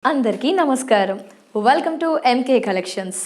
అందరికీ నమస్కారం. Welcome to MK collections.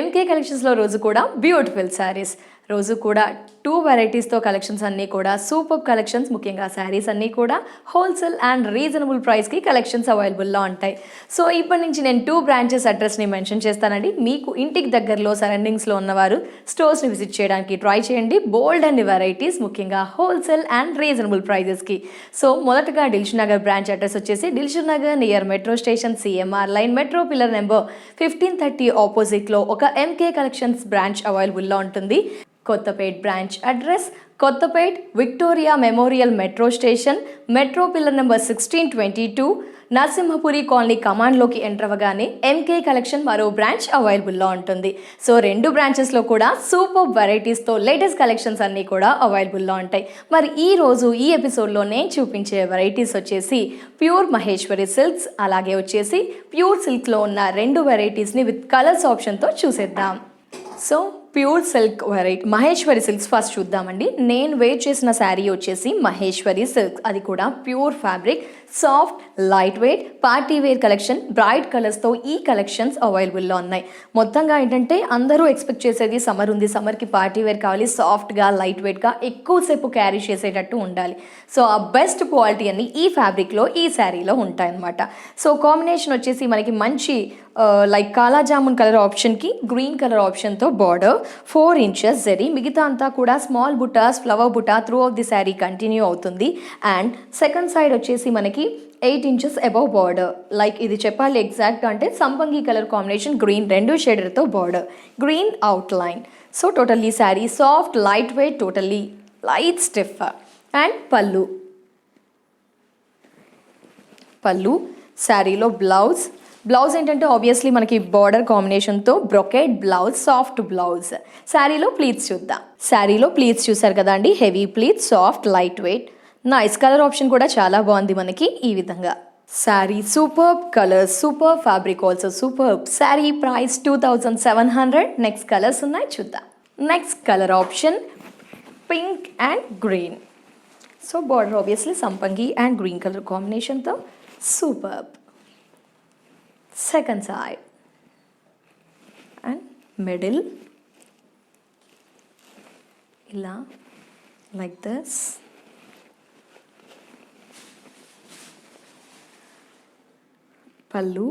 MK కలెక్షన్స్లో రోజు కూడా బ్యూటిఫుల్ శారీస్, రోజు కూడా 2 వెరైటీస్తో కలెక్షన్స్ అన్నీ కూడా సూపర్ కలెక్షన్స్. ముఖ్యంగా శారీస్ అన్నీ కూడా హోల్సేల్ అండ్ రీజనబుల్ ప్రైస్కి కలెక్షన్స్ అవైలబుల్లో ఉంటాయి. సో ఇప్పటి నుంచి నేను 2 బ్రాంచెస్ అడ్రస్ని మెన్షన్ చేస్తానండి. మీకు ఇంటికి దగ్గరలో సరౌండింగ్స్లో ఉన్నవారు స్టోర్స్ని విజిట్ చేయడానికి ట్రై చేయండి. బోల్డ్ అండ్ వెరైటీస్, ముఖ్యంగా హోల్సేల్ అండ్ రీజనబుల్ ప్రైజెస్కి. సో మొదటగా దిల్షుక్ నగర్ బ్రాంచ్ అడ్రస్ వచ్చేసి Dilsukh Nagar near metro station, CMR line, metro pillar number 1530 ఆపోజిట్లో ఒక ఎంకే కలెక్షన్స్ బ్రాంచ్ అవైలబుల్లో ఉంటుంది. Kothapet branch address Kothapet Victoria memorial metro station, metro pillar number 1622, Narasimhapuri colony కమాండ్లోకి ఎంటర్ అవ్వగానే ఎంకే కలెక్షన్ మరో బ్రాంచ్ అవైలబుల్లో ఉంటుంది. సో 2 బ్రాంచెస్లో కూడా సూపర్ వెరైటీస్తో లేటెస్ట్ కలెక్షన్స్ అన్నీ కూడా అవైలబుల్లో ఉంటాయి. మరి ఈరోజు ఈ ఎపిసోడ్లో నేను చూపించే వెరైటీస్ వచ్చేసి ప్యూర్ మహేశ్వరి సిల్క్స్, అలాగే వచ్చేసి ప్యూర్ సిల్క్లో ఉన్న 2 వెరైటీస్ని విత్ కలర్స్ ఆప్షన్తో చూసేద్దాం. So pure silk variety Maheshwari silks first చూద్దామండి. నేను వేర్ చేసిన శారీ వచ్చేసి మహేశ్వరి సిల్క్, అది కూడా pure fabric, soft light weight party wear collection, bright కలర్స్తో ఈ కలెక్షన్స్ అవైలబుల్లో ఉన్నాయి. మొత్తంగా ఏంటంటే అందరూ ఎక్స్పెక్ట్ చేసేది సమ్మర్ ఉంది, సమ్మర్కి పార్టీ వేర్ కావాలి, సాఫ్ట్గా లైట్ వెయిట్గా ఎక్కువసేపు క్యారీ చేసేటట్టు ఉండాలి. సో ఆ బెస్ట్ క్వాలిటీ అన్ని ఈ ఫ్యాబ్రిక్లో ఈ శారీలో ఉంటాయన్నమాట. సో కాంబినేషన్ వచ్చేసి మనకి మంచి లైక్ కాలా జామున్ కలర్ ఆప్షన్కి గ్రీన్ కలర్ ఆప్షన్తో బార్డర్, 4 ఇంచెస్ జరీ, మిగతా అంతా కూడా small butas, flower buta through of the sari continue అవుతుంది. అండ్ సెకండ్ సైడ్ వచ్చేసి మనకి 8 ఇంచెస్ అబౌవ్ బార్డర్. లైక్ ఇది చెప్పాలి ఎగ్జాక్ట్గా అంటే సంపంగి కలర్ కాంబినేషన్, గ్రీన్ 2 షేడర్తో border, green outline. So totally sari soft light weight, totally light stiff. And pallu శారీలో బ్లౌజ్ ఏంటంటే ఆబ్వియస్లీ మనకి బార్డర్ కాంబినేషన్తో బ్రొకెట్ బ్లౌజ్, సాఫ్ట్ బ్లౌజ్. శారీలో ప్లీట్స్ చూద్దాం. శారీలో ప్లీట్స్ చూసారు కదా అండి, heavy pleats, soft light weight, nice colour option కూడా చాలా బాగుంది మనకి ఈ విధంగా. Sari super colours, super fabric also super. Sari price 2700. Next colours ఉన్నాయి చూద్దాం. Next colour option pink and green. So border obviously సంపంగి అండ్ గ్రీన్ కలర్ కాంబినేషన్తో super. Second side and middle ila like this. Pallu,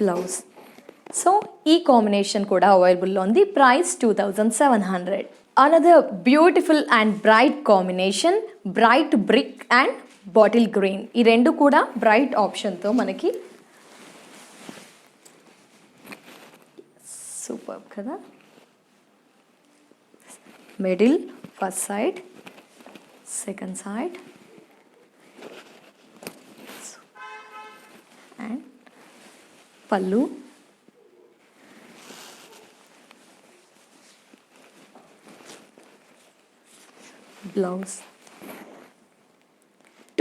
blouse. So ee combination kuda available on the price 2700. Another beautiful and bright combination, bright brick and bottle green. ఈ 2 కూడా bright ఆప్షన్తో మనకి super కదా. Middle, first side, second side and పళ్ళు, blouse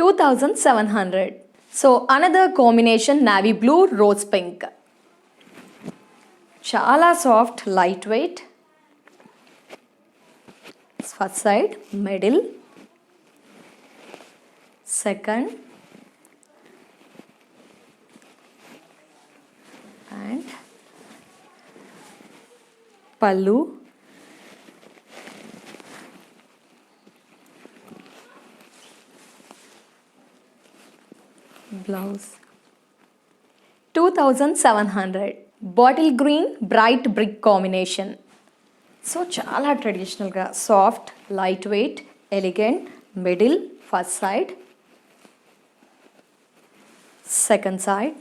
2700. So another combination navy blue rose pink, చాలా soft light weight. First side, middle, second and పళ్ళు, blouse 2700. Bottle green bright brick combination. So చాలా ట్రెడిషనల్గా soft light weight elegant. Middle, first side, second side,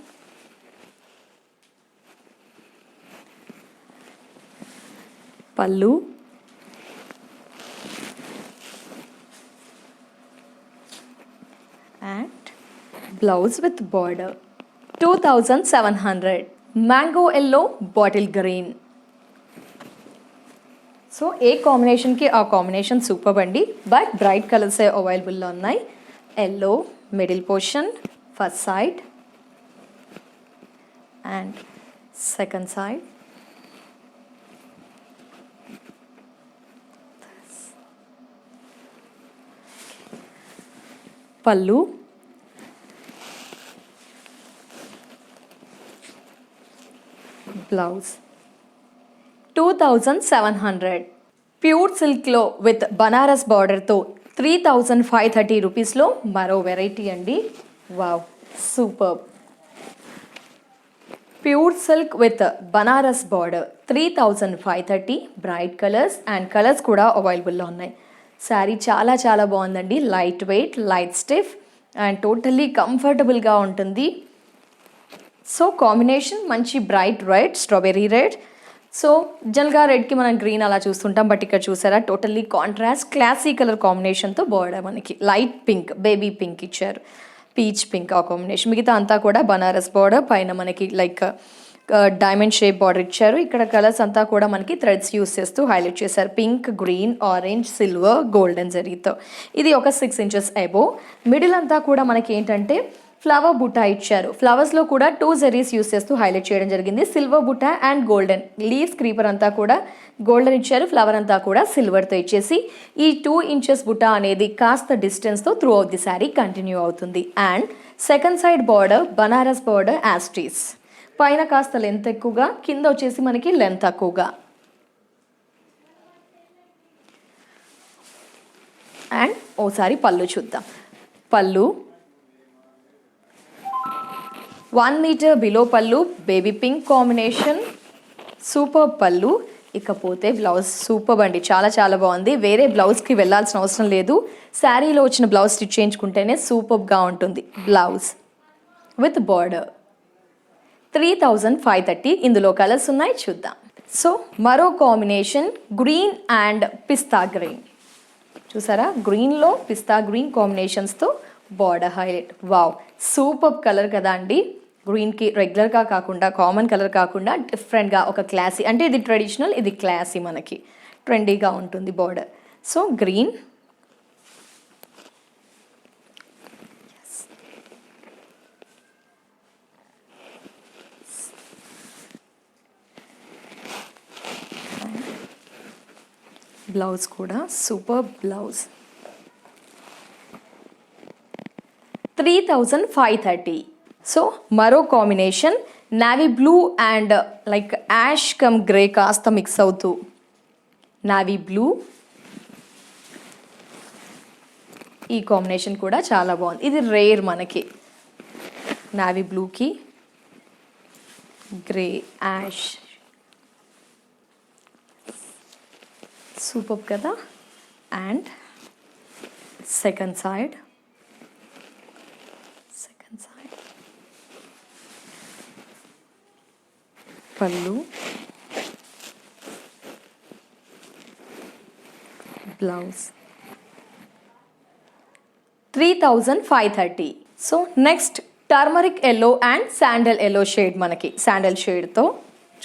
pallu, and blouse with border 2700. Mango yellow, bottle green. So ఏ కాంబినేషన్కి ఆ combination super అండి. But bright కలర్సే అవైలబుల్లో ఉన్నాయి. Yellow middle portion, first side and second side, పళ్ళు, బ్లౌజ్. 2700 ప్యూర్ సిల్క్లో with Banaras బార్డర్తో 3530 రూపీస్లో మరో వెరైటీ అండి. Wow, super. Pure silk with Banaras border 3530, bright colours and colours కూడా అవైలబుల్లో ఉన్నాయి. శారీ చాలా చాలా బాగుందండి. Light weight, light stiff and totally కంఫర్టబుల్గా ఉంటుంది. సో కాంబినేషన్ మంచి bright red, strawberry red. So జనరల్గా రెడ్కి మనం గ్రీన్ అలా చూస్తుంటాం, బట్ ఇక్కడ చూసారా టోటల్లీ కాంట్రాస్ట్ క్లాసీ కలర్ కాంబినేషన్తో బార్డర్ మనకి లైట్ పింక్, బేబీ పింక్ ఇచ్చారు, పీచ్ పింక్ ఆ కాంబినేషన్. మిగతా అంతా కూడా బనారస్ బార్డర్, పైన మనకి లైక్ డైమండ్ షేప్ బార్డర్ ఇచ్చారు. ఇక్కడ కలర్స్ అంతా కూడా మనకి థ్రెడ్స్ యూస్ చేస్తూ హైలైట్ చేశారు. Pink, green, orange, silver, golden జరీతో. ఇది ఒక 6 ఇంచెస్ అబో. మిడిల్ అంతా కూడా మనకి ఏంటంటే ఫ్లవర్ బుట్టా ఇచ్చారు. ఫ్లవర్స్లో కూడా 2 జరీస్ యూస్ చేస్తూ హైలైట్ చేయడం జరిగింది. Silver Butta and golden leaves, creeper అంతా కూడా గోల్డెన్ ఇచ్చారు. ఫ్లవర్ అంతా కూడా సిల్వర్తో ఇచ్చేసి ఈ 2 ఇంచెస్ బుట్టా అనేది కాస్త డిస్టెన్స్తో throughout the sari continue అవుతుంది. And second side border Banaras border యాస్టీస్, పైన కాస్త లెంత్ ఎక్కువగా, కింద వచ్చేసి మనకి లెంత్ తక్కువగా. అండ్ ఓసారి పళ్ళు చూద్దాం. పళ్ళు 1 మీటర్ బిలో పళ్ళు, బేబీ పింక్ కాంబినేషన్, సూపర్ పళ్ళు. ఇకపోతే బ్లౌజ్ సూపర్ అండి, చాలా చాలా బాగుంది. వేరే బ్లౌజ్కి వెళ్ళాల్సిన అవసరం లేదు, శారీలో వచ్చిన బ్లౌజ్ స్టిచ్ చేయించుకుంటేనే సూపర్గా ఉంటుంది. Blouse with border 3530. ఇందులో కలర్స్ ఉన్నాయి, చూద్దాం. సో మరో combination green and pista green. చూసారా, గ్రీన్లో పిస్తా గ్రీన్ కాంబినేషన్స్తో border highlight. Wow, super colour కదా అండి. గ్రీన్కి రెగ్యులర్గా కాకుండా, కామన్ కలర్ కాకుండా డిఫరెంట్గా ఒక క్లాసీ, అంటే ఇది ట్రెడిషనల్, ఇది క్లాసీ, మనకి ట్రెండీగా ఉంటుంది బార్డర్. సో గ్రీన్, బ్లౌజ్ కూడా సూపర్ బ్లౌజ్ 3530. సో మరో combination navy blue and like ash come grey కాస్త మిక్స్ అవుతూ నావీ బ్లూ. ఈ కాంబినేషన్ కూడా చాలా బాగుంది. ఇది రేర్ మనకి, నావీ బ్లూకి గ్రే యాష్, సూపర్ కదా. అండ్ సెకండ్ సైడ్, పళ్ళు, blouse 3530. So next turmeric yellow and sandal yellow shade, మనకి శాండల్ షేడ్తో.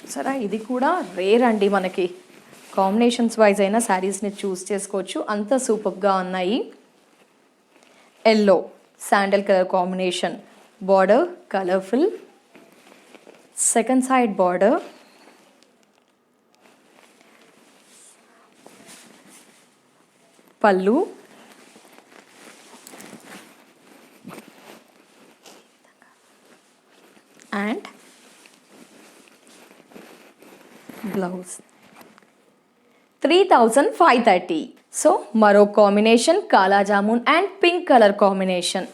చూసారా, ఇది కూడా రేర్ అండి. మనకి కాంబినేషన్స్ వైజ్ అయినా శారీస్ని చూస్ చేసుకోవచ్చు, అంత సూపర్గా ఉన్నాయి. Yellow sandal colour combination, border colourful, second side border, పళ్ళు, అండ్ బ్లౌజ్ 3530. సో మరో combination kala jamun and pink colour combination,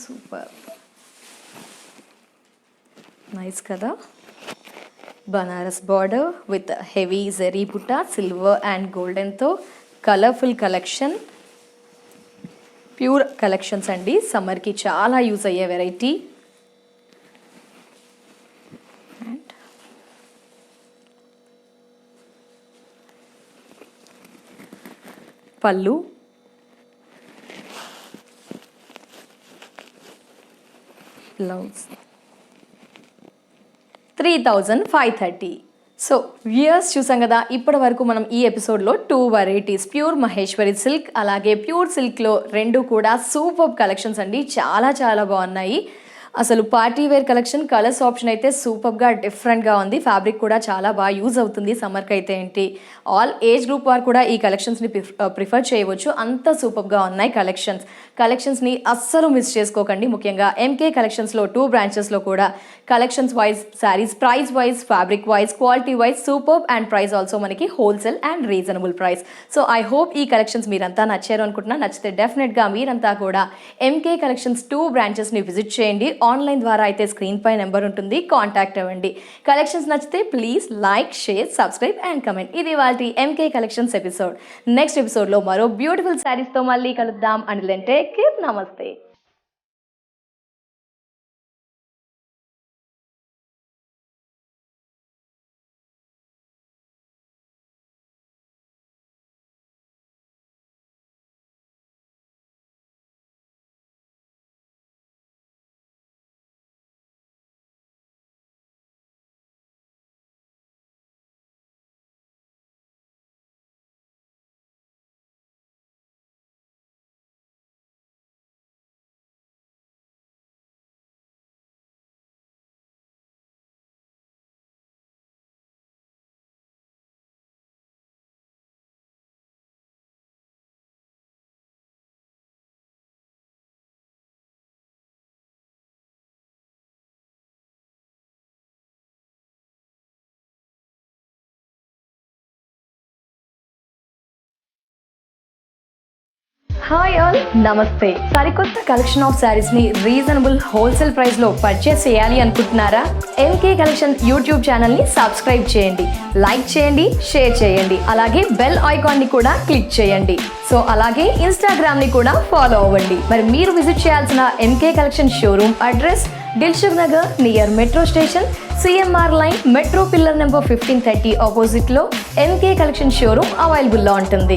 super nice కదా. Banaras border with heavy zari బుట్ట, సిల్వర్ అండ్ గోల్డెన్తో కలర్ఫుల్ కలెక్షన్. ప్యూర్ కలెక్షన్స్ అండి, సమ్మర్కి చాలా యూజ్ అయ్యే వెరైటీ. అండ్ పళ్ళు, బ్లౌజ్ 3530. సో వ్యూయర్స్ చూసాం కదా, ఇప్పటి వరకు మనం ఈ ఎపిసోడ్లో 2 వెరైటీస్, ప్యూర్ మహేశ్వరి సిల్క్ అలాగే ప్యూర్ సిల్క్లో 2 కూడా సూపర్ కలెక్షన్స్ అండి, చాలా చాలా బాగున్నాయి. అసలు party wear collection colours option అయితే సూపర్గా డిఫరెంట్గా ఉంది. ఫ్యాబ్రిక్ కూడా చాలా బాగా యూజ్ అవుతుంది. సమ్మర్కి అయితే ఏంటి, ఆల్ ఏజ్ గ్రూప్ వారు కూడా ఈ కలెక్షన్స్ని ప్రిఫర్ చేయవచ్చు. అంత సూపర్గా ఉన్నాయి కలెక్షన్స్ని అస్సలు మిస్ చేసుకోకండి. ముఖ్యంగా ఎంకే కలెక్షన్స్లో 2 బ్రాంచెస్లో కూడా collections wise, sarees price wise, fabric wise, quality wise super and price also మనకి wholesale and reasonable price. So I hope ఈ కలెక్షన్స్ మీరంతా నచ్చారు అనుకుంటున్నా. నచ్చితే డెఫినెట్గా మీరంతా కూడా ఎంకే కలెక్షన్స్ 2 బ్రాంచెస్ని విజిట్ చేయండి. ఆన్లైన్ ద్వారా అయితే స్క్రీన్ పై నెంబర్ ఉంటుంది, కాంటాక్ట్ అవ్వండి. కలెక్షన్స్ నచ్చితే please like, share, subscribe and comment. ఇది వాళ్ళ ఎంకే కలెక్షన్స్ ఎపిసోడ్. నెక్స్ట్ ఎపిసోడ్లో మరో బ్యూటిఫుల్ శారీస్తో మళ్ళీ కలుద్దాం. And take care. నమస్తే. హాయ్ ఆల్, నమస్తే. సరికొత్త కలెక్షన్ ఆఫ్ శారీస్ని రీజనబుల్ హోల్సేల్ ప్రైస్లో పర్చేస్ చేయాలి అనుకుంటున్నారా? ఎంకే కలెక్షన్ యూట్యూబ్ ఛానల్ని సబ్స్క్రైబ్ చేయండి, లైక్ చేయండి, షేర్ చేయండి. అలాగే బెల్ ఐకాన్ని కూడా క్లిక్ చేయండి. సో అలాగే ఇన్స్టాగ్రామ్ని కూడా ఫాలో అవ్వండి. మరి మీరు విజిట్ చేయాల్సిన MK collection showroom address Dilsukhnagar near metro station, CMR line, metro pillar number 1530 ఆపోజిట్లో ఎంకే కలెక్షన్ షోరూమ్ అవైలబుల్లో ఉంటుంది.